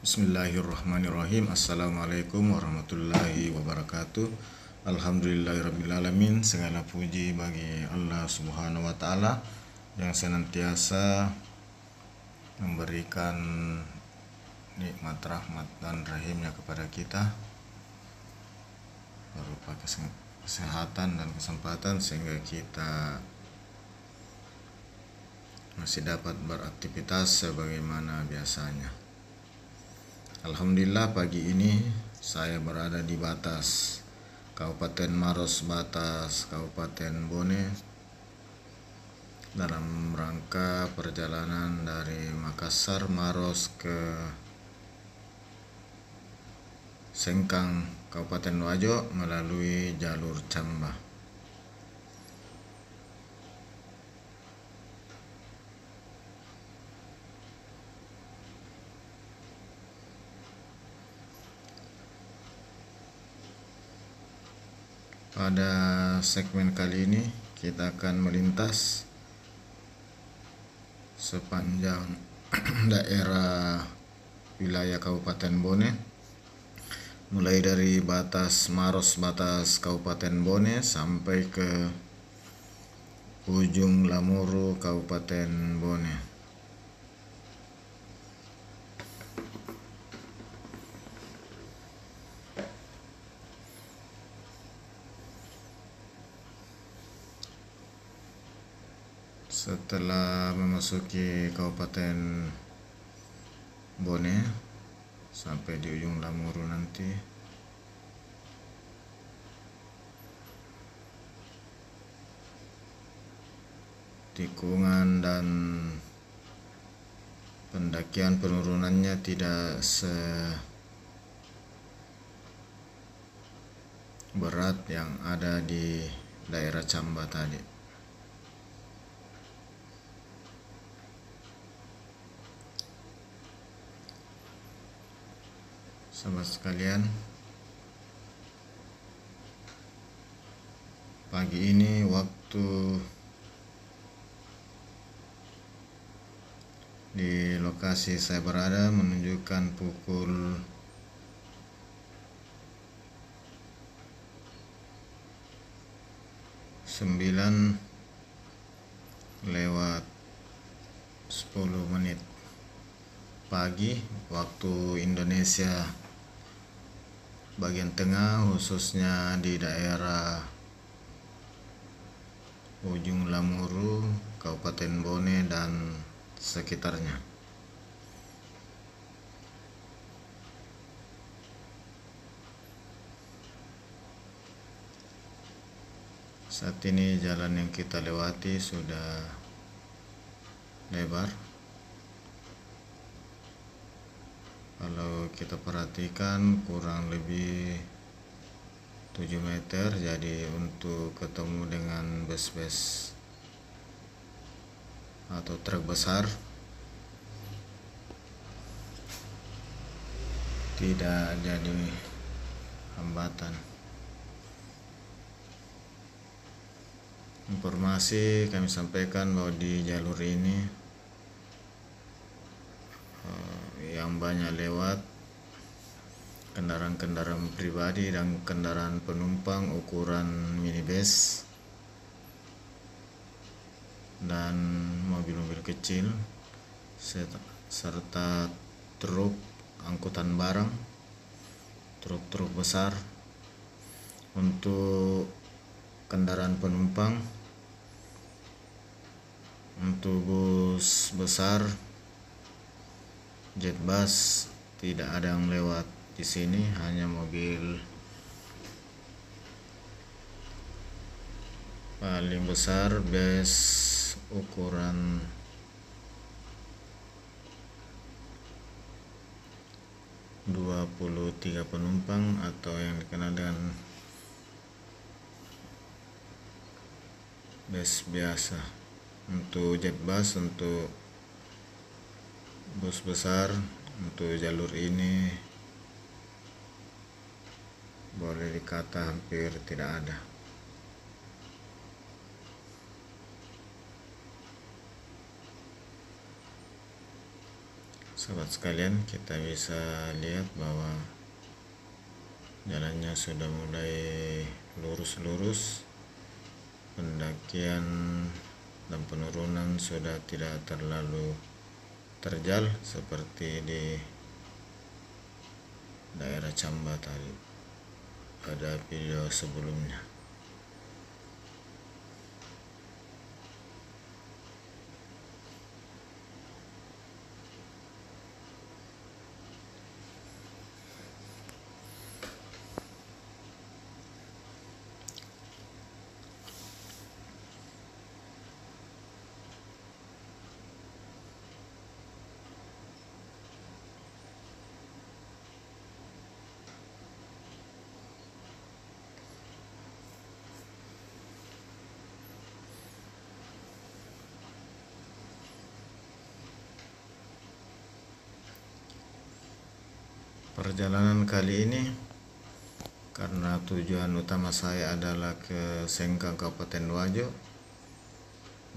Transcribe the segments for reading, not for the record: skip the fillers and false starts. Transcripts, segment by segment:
Bismillahirrahmanirrahim. Assalamualaikum warahmatullahi wabarakatuh. Alhamdulillahirrabbilalamin. Segala puji bagi Allah subhanahu wa ta'ala yang senantiasa memberikan nikmat rahmat dan rahimnya kepada kita berupa kesehatan dan kesempatan sehingga kita masih dapat beraktivitas sebagaimana biasanya. Alhamdulillah pagi ini saya berada di batas Kabupaten Maros, batas Kabupaten Bone dalam rangka perjalanan dari Makassar Maros ke Sengkang Kabupaten Wajo melalui jalur Camba. Pada segmen kali ini kita akan melintas sepanjang daerah wilayah Kabupaten Bone, mulai dari batas Maros, batas Kabupaten Bone sampai ke ujung Lamuru, Kabupaten Bone. Setelah memasuki Kabupaten Bone sampai di ujung Lamuru nanti tikungan dan pendakian penurunannya tidak seberat yang ada di daerah Camba tadi. Sahabat sekalian, pagi ini waktu di lokasi saya berada menunjukkan pukul 9:10 pagi waktu Indonesia bagian tengah, khususnya di daerah ujung Lamuru, Kabupaten Bone dan sekitarnya. Saat ini jalan yang kita lewati sudah lebar. Kalau kita perhatikan kurang lebih 7 meter, jadi untuk ketemu dengan bus-bus atau truk besar tidak jadi hambatan. Informasi kami sampaikan bahwa di jalur ini yang banyak lewat kendaraan-kendaraan pribadi dan kendaraan penumpang ukuran minibus dan mobil-mobil kecil serta truk angkutan barang, truk-truk besar. Untuk kendaraan penumpang, untuk bus besar, jet bus tidak ada yang lewat di sini, hanya mobil paling besar bus ukuran 23 penumpang atau yang dikenal dengan bus biasa. Untuk jet bus, untuk bus besar, untuk jalur ini boleh dikata hampir tidak ada. Sahabat sekalian, kita bisa lihat bahwa jalannya sudah mulai lurus-lurus, pendakian dan penurunan sudah tidak terlalu terjal seperti di daerah Camba tadi pada video sebelumnya. Perjalanan kali ini karena tujuan utama saya adalah ke Sengkang Kabupaten Wajo,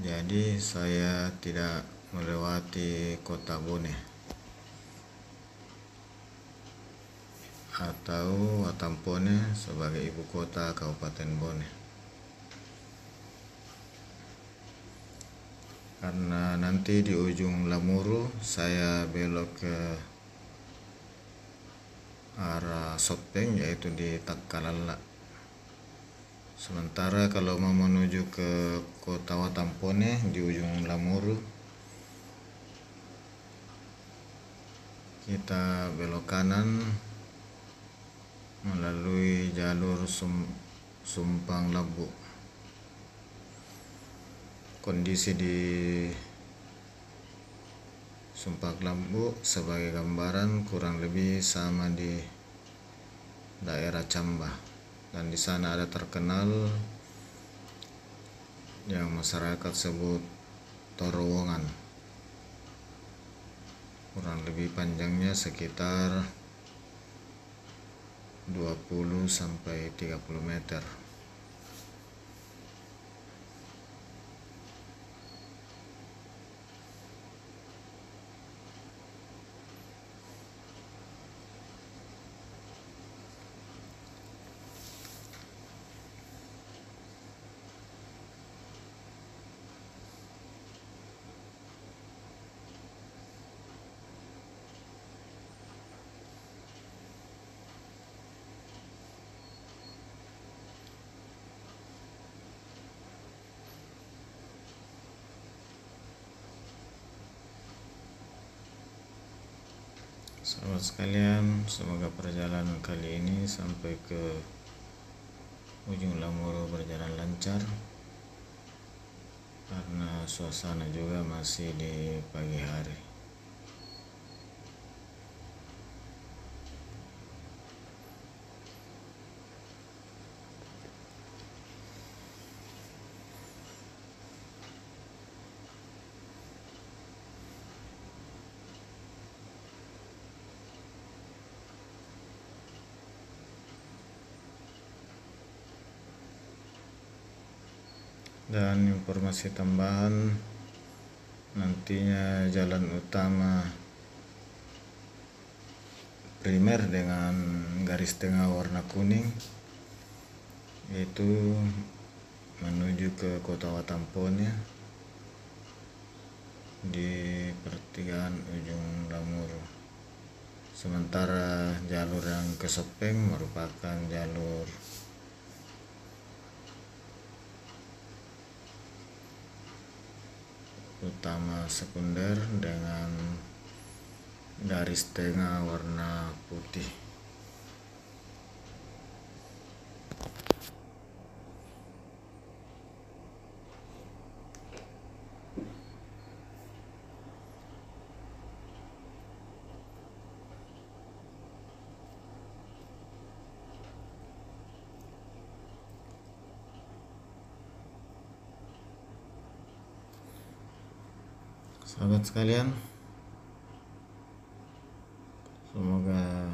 jadi saya tidak melewati kota Bone atau Watampone sebagai ibu kota Kabupaten Bone, karena nanti di ujung Lamuru saya belok ke arah Sopeng, yaitu di Takkalala. Sementara kalau mau menuju ke kota Watampone di ujung Lamuru, kita belok kanan melalui jalur Sumpang Lambu. Kondisi di Sumpang Lambu sebagai gambaran kurang lebih sama di daerah Camba, dan di sana ada terkenal yang masyarakat sebut Terowongan. Kurang lebih panjangnya sekitar 20 sampai 30 meter. Sahabat sekalian, semoga perjalanan kali ini sampai ke ujung Lamuru berjalan lancar, karena suasana juga masih di pagi hari. Dan informasi tambahan, nantinya jalan utama primer dengan garis tengah warna kuning yaitu menuju ke kota Watampone di pertigaan ujung Lamuru. Sementara jalur yang ke Sopeng merupakan jalur utama sekunder dengan garis tengah warna putih. Sahabat sekalian, semoga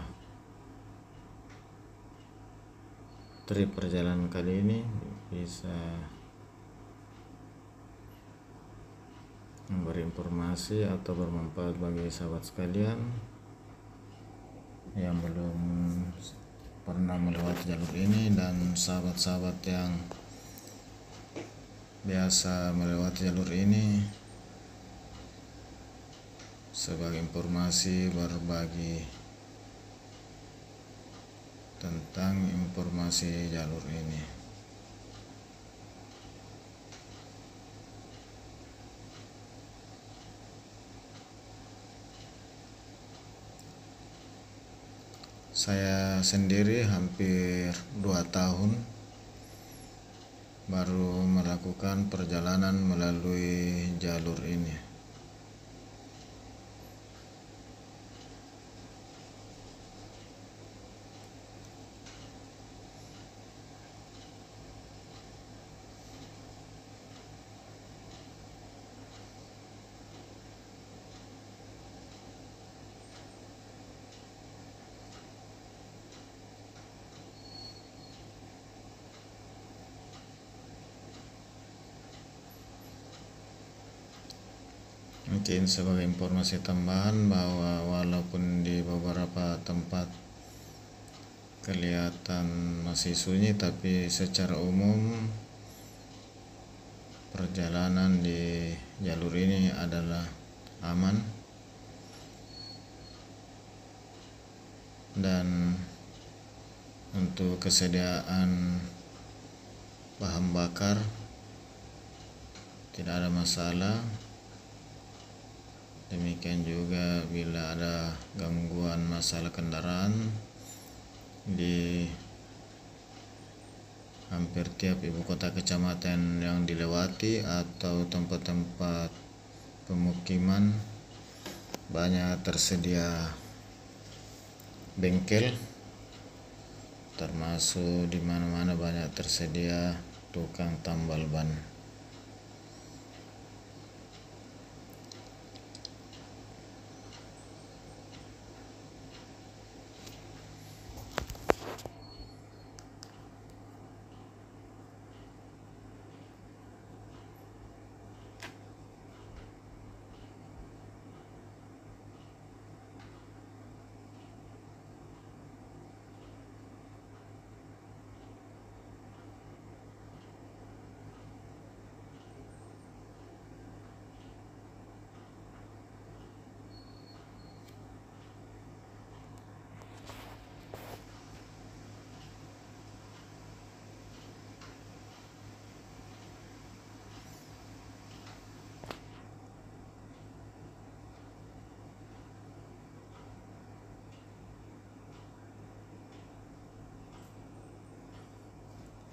trip perjalanan kali ini bisa memberi informasi atau bermanfaat bagi sahabat sekalian yang belum pernah melewati jalur ini dan sahabat-sahabat yang biasa melewati jalur ini. Sebagai informasi, berbagi tentang informasi jalur ini. Saya sendiri hampir 2 tahun baru melakukan perjalanan melalui jalur ini. Mungkin sebagai informasi tambahan bahwa walaupun di beberapa tempat kelihatan masih sunyi, tapi secara umum perjalanan di jalur ini adalah aman dan untuk kesediaan bahan bakar tidak ada masalah. Demikian juga bila ada gangguan masalah kendaraan di hampir tiap ibu kota kecamatan yang dilewati atau tempat-tempat pemukiman, banyak tersedia bengkel, termasuk di mana-mana banyak tersedia tukang tambal ban.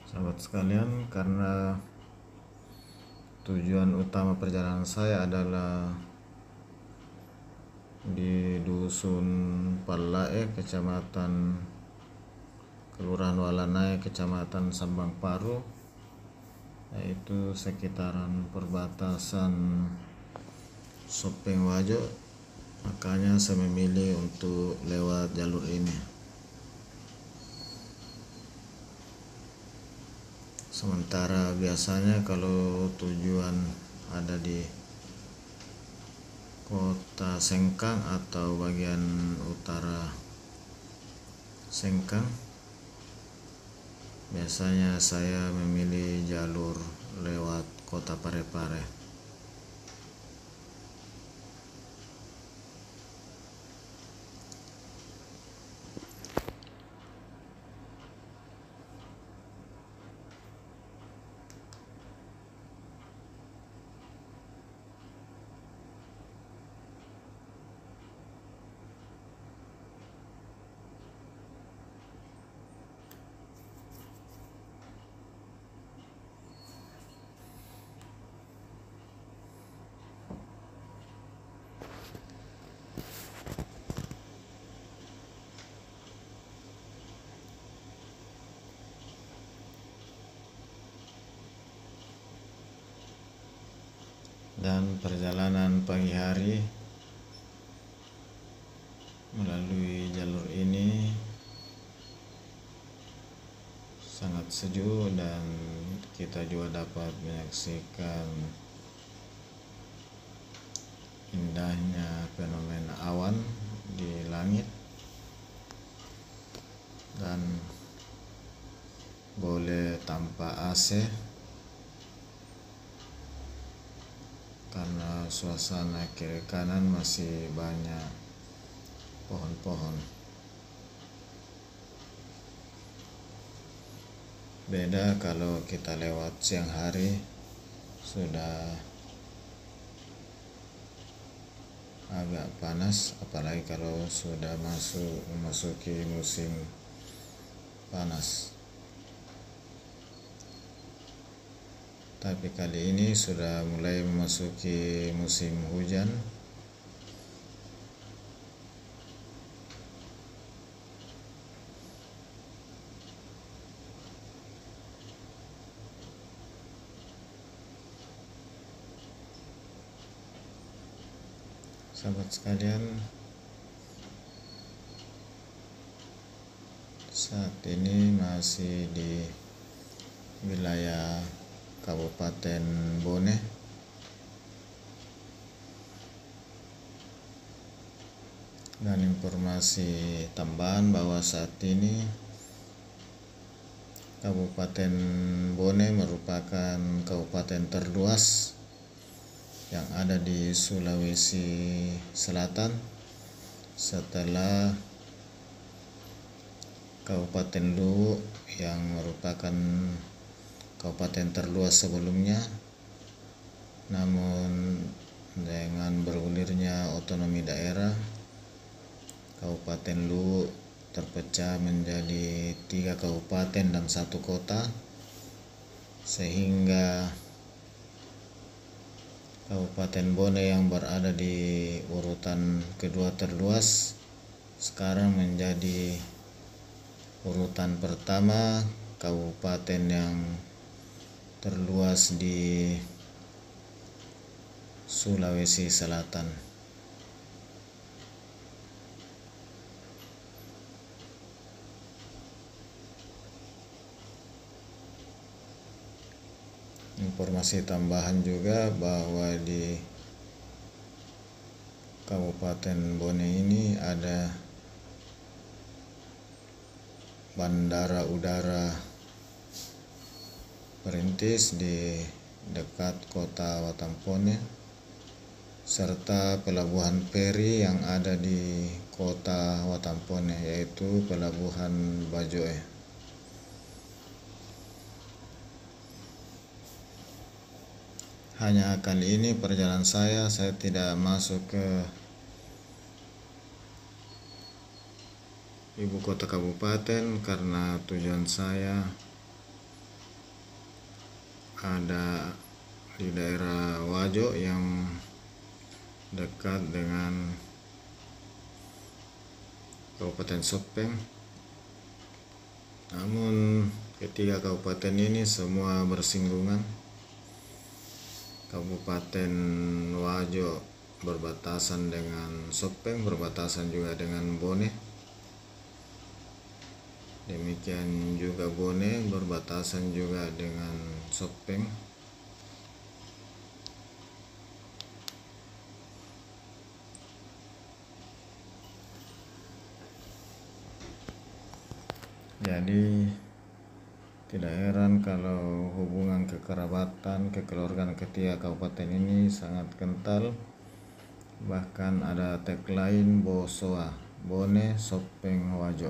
Sahabat sekalian, karena tujuan utama perjalanan saya adalah di Dusun Palae, Kecamatan Kelurahan Walanai, Kecamatan Sambang Paru, yaitu sekitaran perbatasan Sopeng Wajo, makanya saya memilih untuk lewat jalur ini. Sementara biasanya kalau tujuan ada di kota Sengkang atau bagian utara Sengkang, biasanya saya memilih jalur lewat kota Parepare. Dan perjalanan pagi hari melalui jalur ini sangat sejuk dan kita juga dapat menyaksikan indahnya fenomena awan di langit, dan boleh tanpa AC karena suasana kiri kanan masih banyak pohon-pohon. Beda kalau kita lewat siang hari, sudah agak panas, apalagi kalau sudah memasuki musim panas. Tapi kali ini sudah mulai memasuki musim hujan. Sahabat sekalian, saat ini masih di wilayah Kabupaten Bone, dan informasi tambahan bahwa saat ini Kabupaten Bone merupakan kabupaten terluas yang ada di Sulawesi Selatan setelah Kabupaten Luwu yang merupakan kabupaten terluas sebelumnya. Namun dengan bergulirnya otonomi daerah, Kabupaten Luwu terpecah menjadi 3 kabupaten dan 1 kota, sehingga Kabupaten Bone yang berada di urutan kedua terluas sekarang menjadi urutan pertama kabupaten yang terluas di Sulawesi Selatan. Informasi tambahan juga bahwa di Kabupaten Bone ini ada Bandara Udara Perintis di dekat kota Watampone, serta pelabuhan feri yang ada di kota Watampone, yaitu Pelabuhan Bajoe. Hanya kali ini perjalanan saya tidak masuk ke ibu kota kabupaten karena tujuan saya ada di daerah Wajo yang dekat dengan Kabupaten Sopeng. Namun ketiga kabupaten ini semua bersinggungan. Kabupaten Wajo berbatasan dengan Sopeng, berbatasan juga dengan Bone. Demikian juga Bone berbatasan juga dengan Sopeng. Jadi tidak heran kalau hubungan kekerabatan, kekeluargaan ketiga kabupaten ini sangat kental. Bahkan ada tagline Bosowa, Bone Sopeng Wajo.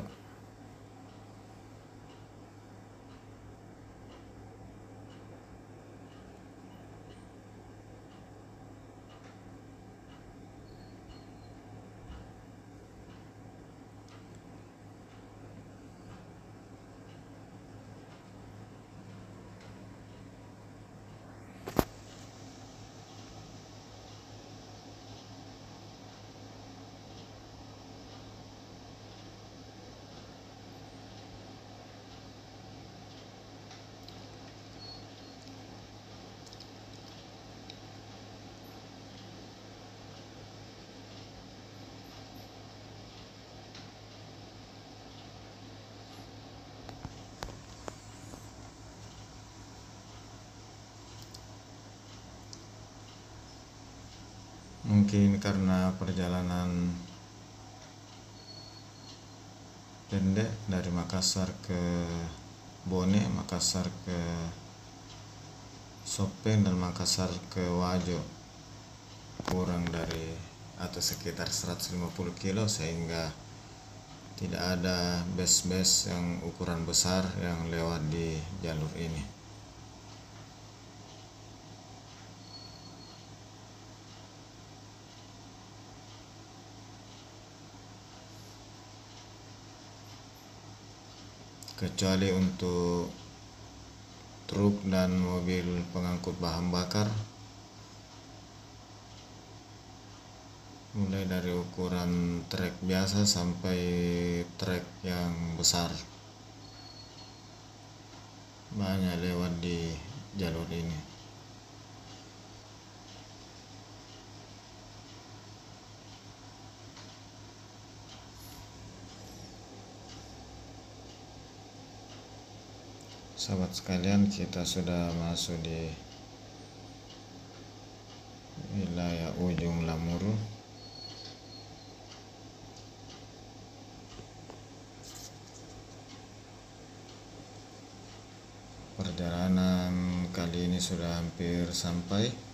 mungkin karena perjalanan pendek dari Makassar ke Bone, Makassar ke Sopeng, dan Makassar ke Wajo, kurang dari atau sekitar 150 kilo, sehingga tidak ada bus-bus yang ukuran besar yang lewat di jalur ini. Kecuali untuk truk dan mobil pengangkut bahan bakar, mulai dari ukuran trek biasa sampai trek yang besar, banyak lewat di jalur ini. Sahabat sekalian, kita sudah masuk di wilayah ujung Lamuru. Perjalanan kali ini sudah hampir sampai.